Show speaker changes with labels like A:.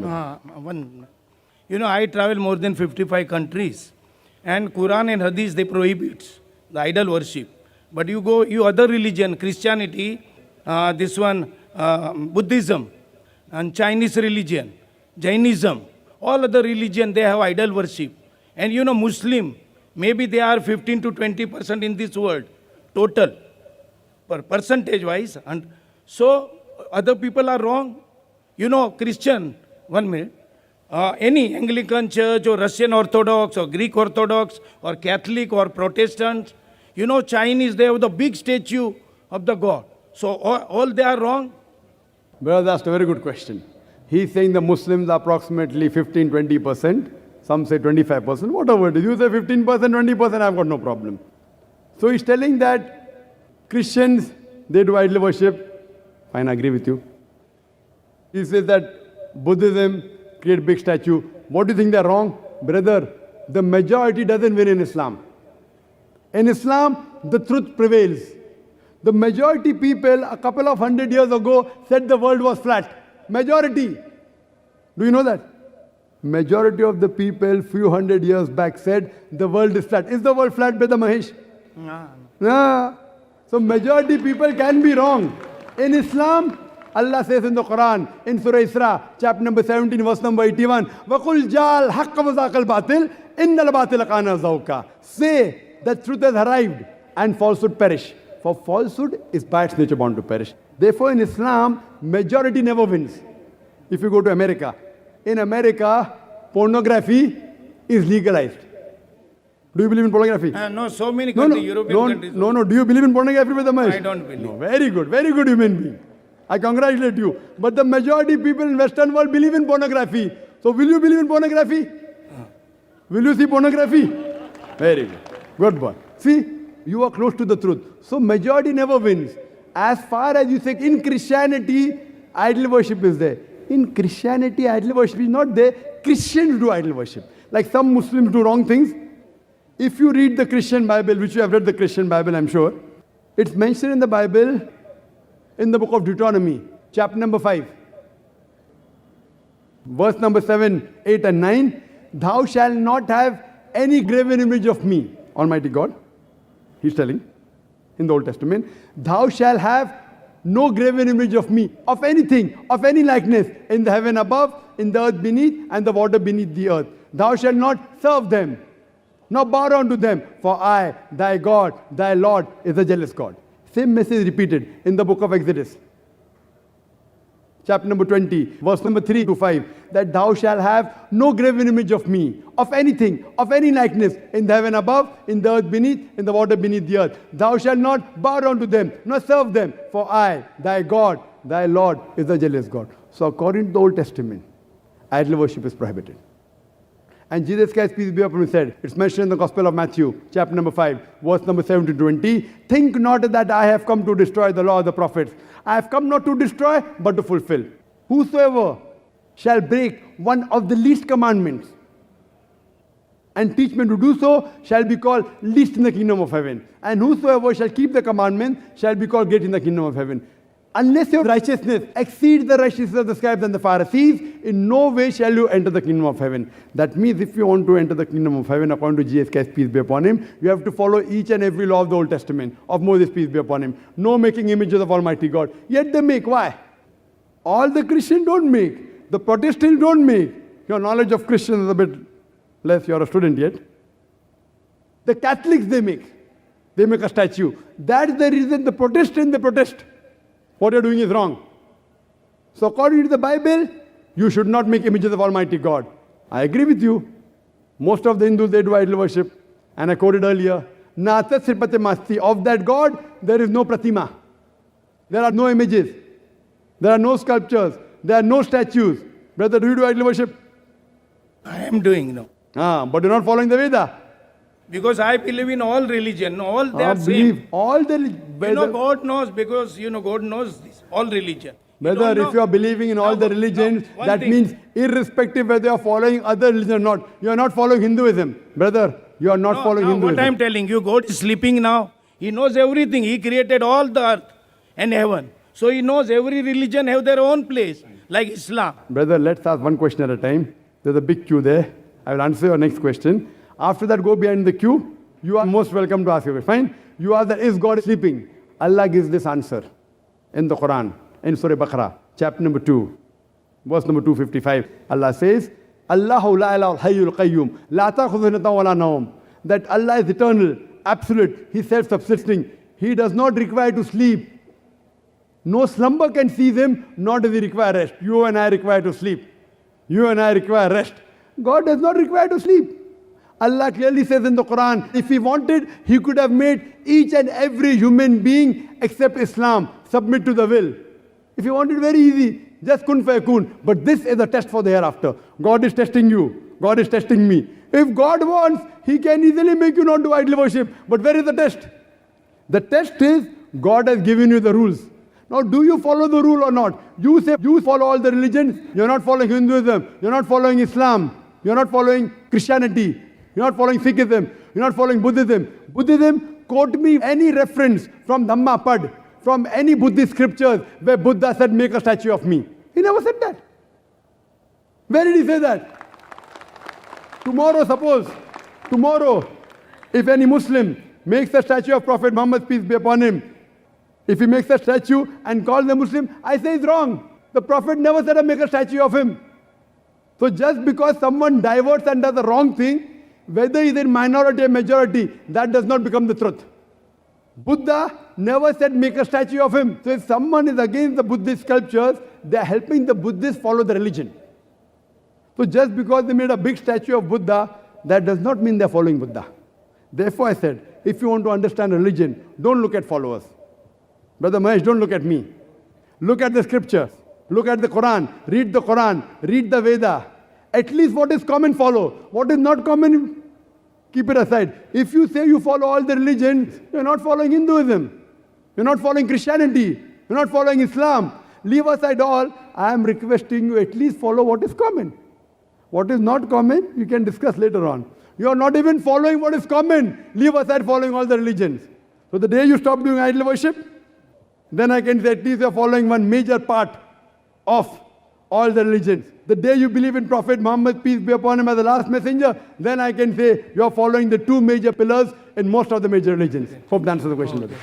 A: I travel more than 55 countries, and Quran and Hadith, they prohibit the idol worship. But you other religion, Christianity, Buddhism, and Chinese religion, Jainism, all other religion, they have idol worship. And Muslim, maybe they are 15 to 20% in this world, total, percentage wise. And so other people are wrong. Christian, 1 minute, any Anglican church or Russian Orthodox or Greek Orthodox or Catholic or Protestant, Chinese, they have the big statue of the God. So all they are wrong?
B: Brother, that's a very good question. He's saying the Muslims are approximately 15-20%. Some say 25%. Whatever it is. You say 15%, 20%, I've got no problem. So he's telling that Christians, they do idol worship. Fine, I agree with you. He says that Buddhism create big statue. What do you think they're wrong? Brother, the majority doesn't win in Islam. In Islam, the truth prevails. The majority people a couple of 100 years ago said the world was flat. Majority. Do you know that? Majority of the people few hundred years back said the world is flat. Is the world flat, Brother Mahesh? No. So majority people can be wrong. In Islam, Allah says in the Quran, in Surah Isra, chapter number 17, verse number 81, وَقُلْ جَالْ حَقَّ وَزَاقَ الْبَاطِلِ إِنَّ الْبَاطِلَ كَانَ زَوْقًا. Say that truth has arrived and falsehood perish. For falsehood is by its nature bound to perish. Therefore in Islam, majority never wins. If you go to America, in America, pornography is legalized. Do you believe in pornography?
A: No, so many countries, European countries.
B: No. Do you believe in pornography, Brother Mahesh?
A: I don't believe.
B: No, very good human being. I congratulate you. But the majority people in Western world believe in pornography. So will you believe in pornography? Will you see pornography? Very good. Good boy. See, you are close to the truth. So majority never wins. As far as you say, in Christianity, idol worship is there. In Christianity, idol worship is not there. Christians do idol worship. Like some Muslims do wrong things. If you read the Christian Bible, which you have read the Christian Bible, I'm sure, it's mentioned in the Bible, in the book of Deuteronomy, chapter number 5, verse number 7, 8 and 9, thou shalt not have any graven image of me, Almighty God. He's telling in the Old Testament, thou shalt have no graven image of me, of anything, of any likeness, in the heaven above, in the earth beneath, and the water beneath the earth. Thou shalt not serve them, nor bow down to them, for I, thy God, thy Lord, is a jealous God. Same message repeated in the book of Exodus, chapter number 20, verse number 3 to 5, that thou shalt have no graven image of me, of anything, of any likeness, in the heaven above, in the earth beneath, in the water beneath the earth. Thou shalt not bow down to them, nor serve them, for I, thy God, thy Lord, is a jealous God. So according to the Old Testament, idol worship is prohibited. And Jesus Christ, peace be upon him, said, it's mentioned in the Gospel of Matthew, chapter number 5, verse number 7 to 20, think not that I have come to destroy the law of the prophets. I have come not to destroy, but to fulfill. Whosoever shall break one of the least commandments and teach men to do so shall be called least in the kingdom of heaven. And whosoever shall keep the commandment shall be called great in the kingdom of heaven. Unless your righteousness exceeds the righteousness of the scribes and the Pharisees, in no way shall you enter the kingdom of heaven. That means if you want to enter the kingdom of heaven, according to Jesus Christ, peace be upon him, you have to follow each and every law of the Old Testament, of Moses, peace be upon him. No making images of Almighty God. Yet they make. Why? All the Christians don't make. The Protestants don't make. Your knowledge of Christians is a bit less. You're a student yet. The Catholics, they make. They make a statue. That's the reason the Protestants, they protest. What you're doing is wrong. So according to the Bible, you should not make images of Almighty God. I agree with you. Most of the Hindus, they do idol worship. And I quoted earlier, Nata Sripate Masti. Of that God, there is no pratima. There are no images. There are no sculptures. There are no statues. Brother, do you do idol worship?
A: I am doing now.
B: But you're not following the Veda.
A: Because I believe in all religion, all they are same.
B: All the
A: God knows, because God knows this, all religion.
B: Brother, if you are believing in all the religions, that means irrespective whether you are following other religion or not, you are not following Hinduism. Brother, you are not following Hinduism.
A: What I am telling you, God is sleeping now. He knows everything. He created all the earth and heaven. So He knows every religion have their own place. like Islam.
B: Brother, let's ask one question at a time. There's a big queue there. I will answer your next question. After that, go behind the queue. You are most welcome to ask your question. Fine. You ask that, is God sleeping? Allah gives this answer in the Quran, in Surah Baqarah, chapter number 2, verse number 255. Allah says, Allahu la ilaha hayyul qayyum, la ta'khudhuhu sinatun wa la nawm. That Allah is eternal, absolute, He is self-subsisting. He does not require to sleep. No slumber can seize Him, nor does He require rest. You and I require to sleep. You and I require rest. God does not require to sleep. Allah clearly says in the Quran, if He wanted, He could have made each and every human being except Islam submit to the will. If He wanted, very easy, just kun fayakun. But this is a test for the hereafter. God is testing you. God is testing me. If God wants, He can easily make you not do idol worship. But where is the test? The test is, God has given you the rules. Now, do you follow the rule or not? You say you follow all the religions. You're not following Hinduism. You're not following Islam. You're not following Christianity. You're not following Sikhism. You're not following Buddhism. Buddhism, quote me any reference from Dhammapad, from any Buddhist scriptures where Buddha said, make a statue of me. He never said that. Where did he say that? Tomorrow, if any Muslim makes a statue of Prophet Muhammad, peace be upon him, if he makes a statue and calls the Muslim, I say it's wrong. The Prophet never said, make a statue of him. So just because someone diverts and does the wrong thing, whether he's in minority or majority, that does not become the truth. Buddha never said make a statue of him. So if someone is against the Buddhist sculptures, they are helping the Buddhists follow the religion. So just because they made a big statue of Buddha, that does not mean they're following Buddha. Therefore I said, if you want to understand religion, don't look at followers. Brother Mahesh, don't look at me. Look at the scriptures. Look at the Quran. Read the Veda. At least what is common, follow. What is not common, keep it aside. If you say you follow all the religions, you're not following Hinduism. You're not following Christianity. You're not following Islam. Leave aside all. I am requesting you at least follow what is common. What is not common, you can discuss later on. You are not even following what is common. Leave aside following all the religions. So the day you stop doing idol worship, then I can say at least you are following one major part of all the religions. The day you believe in Prophet Muhammad, peace be upon him, as the last messenger, then I can say you are following the two major pillars in most of the major religions. Hope that answers the question.
A: Okay.